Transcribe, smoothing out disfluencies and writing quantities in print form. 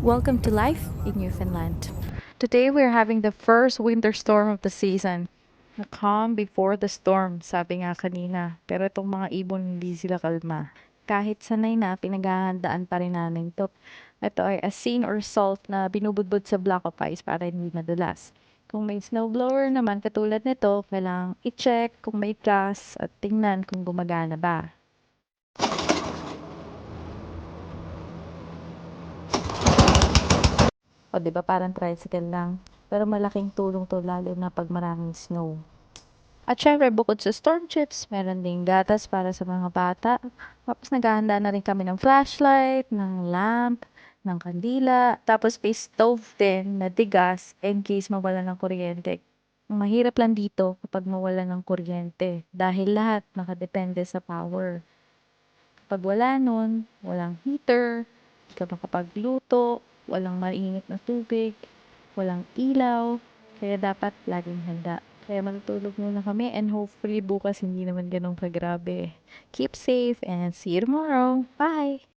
Welcome to Life in Newfoundland. Today we're having the first winter storm of the season. The calm before the storm, sabi nga kanina. Pero itong mga ibon hindi sila kalma. Kahit sanay na, pinaghahandaan pa rin namin to. Ito ay asin or salt na binubudbud sa block of ice para hindi madulas. Kung may snowblower naman katulad nito, kailangang i-check kung may gas at tingnan kung gumagana ba. O, 'di ba parang tricycle lang. Pero malaking tulong 'to lalo na 'pag maraming snow. At syempre bukod sa storm chips, meron ding gatas para sa mga bata. Tapos naghahanda na rin kami ng flashlight, ng lamp, ng kandila. Tapos may stove din na tigas in case mawalan ng kuryente. Ang mahirap lang dito kapag mawalan ng kuryente dahil lahat nakadepende sa power. Kapag wala nun, walang heater, di ka makapagluto, walang mainit na tubig, walang ilaw, kaya dapat laging handa. Kaya matutulog muna kami and hopefully bukas hindi naman ganun kagrabe. Keep safe and see you tomorrow. Bye!